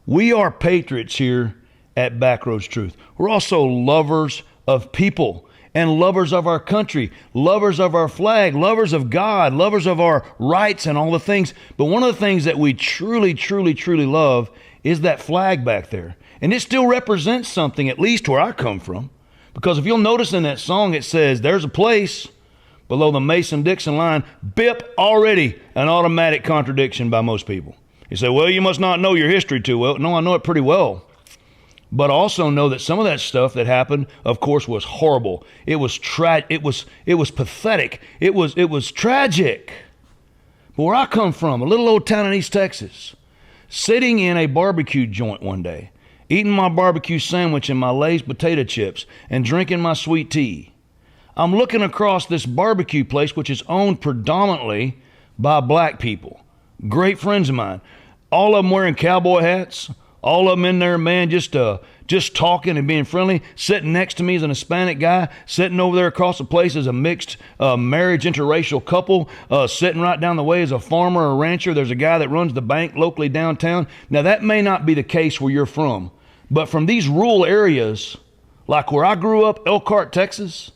We are patriots here at Backroads Truth. We're also lovers of people and lovers of our country, lovers of our flag, lovers of God, lovers of our rights and all the things. But one of the things that we truly, truly, truly love is that flag back there. And it still represents something, at least where I come from. Because if you'll notice in that song, it says, there's a place below the Mason-Dixon line. Bip, already an automatic contradiction by most people. You say, well, you must not know your history too well. No, I know it pretty well. But also know that some of that stuff that happened, of course, was horrible. It was pathetic. It was tragic. But where I come from, a little old town in East Texas, sitting in a barbecue joint one day, eating my barbecue sandwich and my Lay's potato chips and drinking my sweet tea, I'm looking across this barbecue place, which is owned predominantly by black people, great friends of mine, all of them wearing cowboy hats, all of them in there, man, just talking and being friendly. Sitting next to me is an Hispanic guy. Sitting over there across the place is a mixed marriage, interracial couple. Sitting right down the way is a farmer or a rancher. There's a guy that runs the bank locally downtown. Now, that may not be the case where you're from, but from these rural areas, like where I grew up, Elkhart, Texas,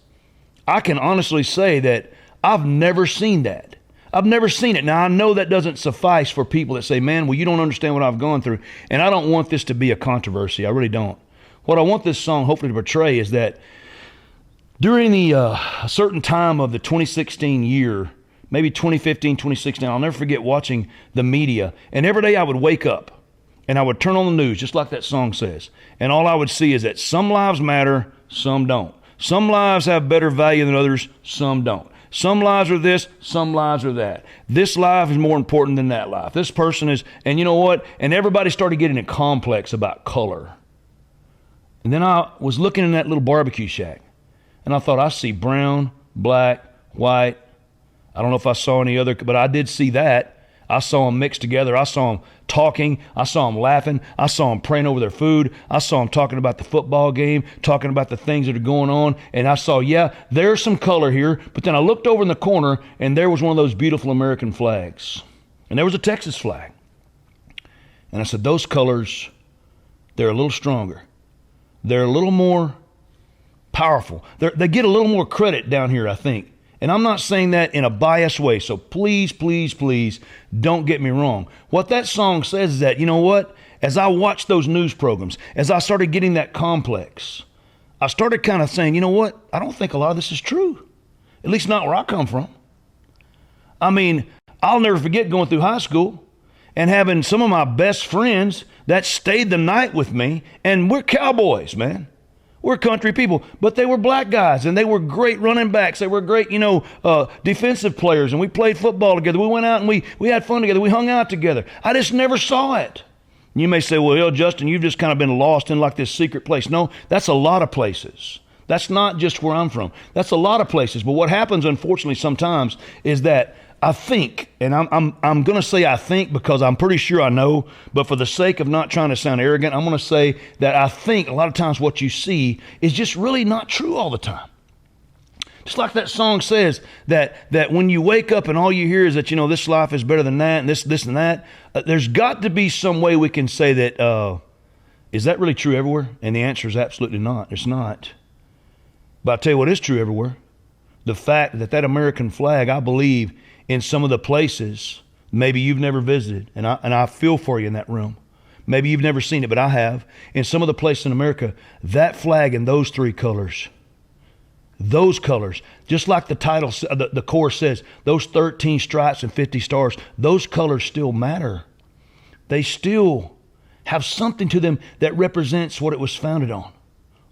I can honestly say that I've never seen that. I've never seen it. Now, I know that doesn't suffice for people that say, man, well, you don't understand what I've gone through. And I don't want this to be a controversy. I really don't. What I want this song hopefully to portray is that during a certain time of the 2016 year, maybe 2015, 2016, I'll never forget watching the media. And every day I would wake up and I would turn on the news, just like that song says. And all I would see is that some lives matter, some don't. Some lives have better value than others, some don't. Some lives are this, some lives are that. This life is more important than that life. This person is, and you know what? And everybody started getting a complex about color. And then I was looking in that little barbecue shack, and I thought, I see brown, black, white. I don't know if I saw any other, but I did see that. I saw them mixed together. I saw them talking. I saw them laughing. I saw them praying over their food. I saw them talking about the football game, talking about the things that are going on. And I saw, yeah, there's some color here. But then I looked over in the corner, and there was one of those beautiful American flags. And there was a Texas flag. And I said, those colors, they're a little stronger. They're a little more powerful. They get a little more credit down here, I think. And I'm not saying that in a biased way, so please, please, please don't get me wrong. What that song says is that, you know what? As I watched those news programs, as I started getting that complex, I started kind of saying, you know what? I don't think a lot of this is true, at least not where I come from. I mean, I'll never forget going through high school and having some of my best friends that stayed the night with me, and we're cowboys, man. We're country people, but they were black guys, and they were great running backs. They were great, defensive players, and we played football together. We went out and we had fun together. We hung out together. I just never saw it. You may say, well, Justin, you've just kind of been lost in like this secret place. No, that's a lot of places. That's not just where I'm from. That's a lot of places. But what happens, unfortunately, sometimes is that I think, and I'm going to say I think because I'm pretty sure I know, but for the sake of not trying to sound arrogant, I'm going to say that I think a lot of times what you see is just really not true all the time. Just like that song says that when you wake up and all you hear is that, this life is better than that and this and that, there's got to be some way we can say that, is that really true everywhere? And the answer is absolutely not. It's not. But I'll tell you what is true everywhere. The fact that American flag, I believe, in some of the places maybe you've never visited, and I feel for you in that room. Maybe you've never seen it, but I have. In some of the places in America, that flag in those three colors, just like the title, the chorus says, those 13 stripes and 50 stars, those colors still matter. They still have something to them that represents what it was founded on.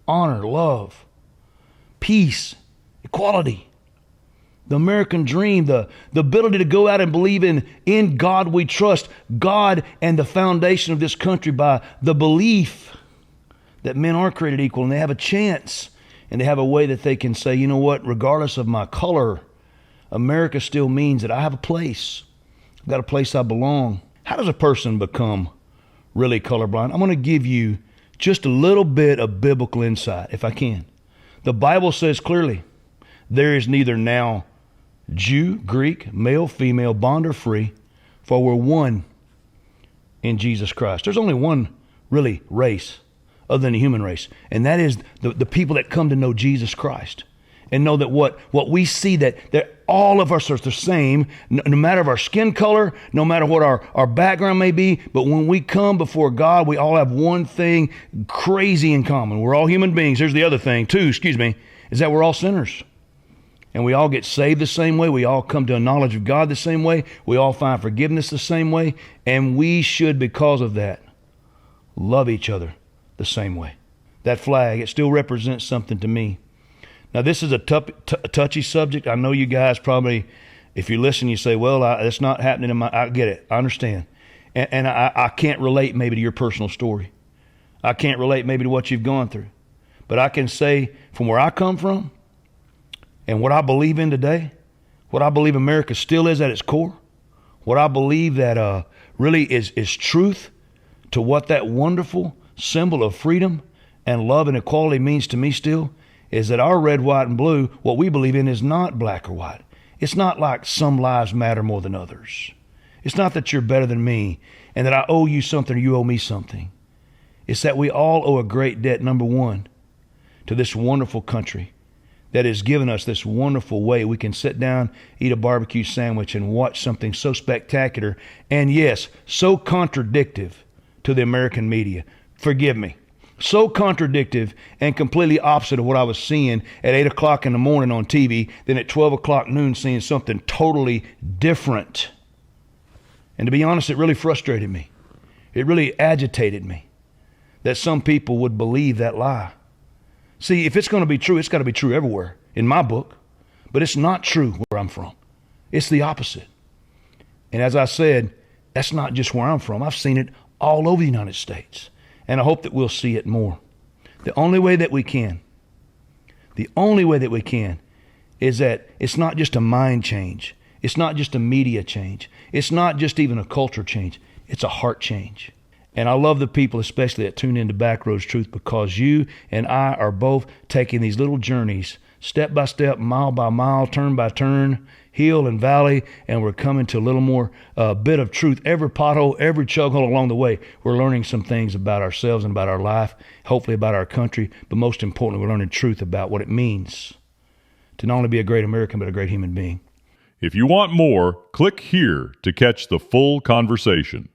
Honor, love, peace, equality. The American dream, the ability to go out and believe in God we trust, God and the foundation of this country by the belief that men are created equal and they have a chance and they have a way that they can say, you know what, regardless of my color, America still means that I have a place. I've got a place I belong. How does a person become really colorblind? I'm going to give you just a little bit of biblical insight, if I can. The Bible says clearly, there is neither now Jew, Greek, male, female, bond or free, for we're one in Jesus Christ. There's only one really race other than the human race. And that is the people that come to know Jesus Christ and know that what we see, that all of us are the same, no matter of our skin color, no matter what our background may be. But when we come before God, we all have one thing crazy in common. We're all human beings. Here's the other thing too, is that we're all sinners. And we all get saved the same way. We all come to a knowledge of God the same way. We all find forgiveness the same way. And we should, because of that, love each other the same way. That flag, it still represents something to me. Now, this is a touchy subject. I know you guys probably, if you listen, you say, well, it's not happening in my, I get it. I understand. And I can't relate maybe to your personal story. I can't relate maybe to what you've gone through. But I can say from where I come from and what I believe in today, what I believe America still is at its core, what I believe that really is truth to what that wonderful symbol of freedom and love and equality means to me still, is that our red, white, and blue, what we believe in is not black or white. It's not like some lives matter more than others. It's not that you're better than me and that I owe you something or you owe me something. It's that we all owe a great debt, number one, to this wonderful country that has given us this wonderful way we can sit down, eat a barbecue sandwich, and watch something so spectacular and, yes, so contradictive to the American media. Forgive me. So contradictive and completely opposite of what I was seeing at 8 o'clock in the morning on TV, then at 12 o'clock noon seeing something totally different. And to be honest, it really frustrated me. It really agitated me that some people would believe that lie. See, if it's going to be true, it's got to be true everywhere in my book. But it's not true where I'm from. It's the opposite. And as I said, that's not just where I'm from. I've seen it all over the United States. And I hope that we'll see it more. The only way that we can is that it's not just a mind change. It's not just a media change. It's not just even a culture change. It's a heart change. And I love the people especially that tune into Backroads Truth, because you and I are both taking these little journeys, step by step, mile by mile, turn by turn, hill and valley, and we're coming to a little more bit of truth. Every pothole, every chug hole along the way, we're learning some things about ourselves and about our life, hopefully about our country, but most importantly, we're learning truth about what it means to not only be a great American, but a great human being. If you want more, click here to catch the full conversation.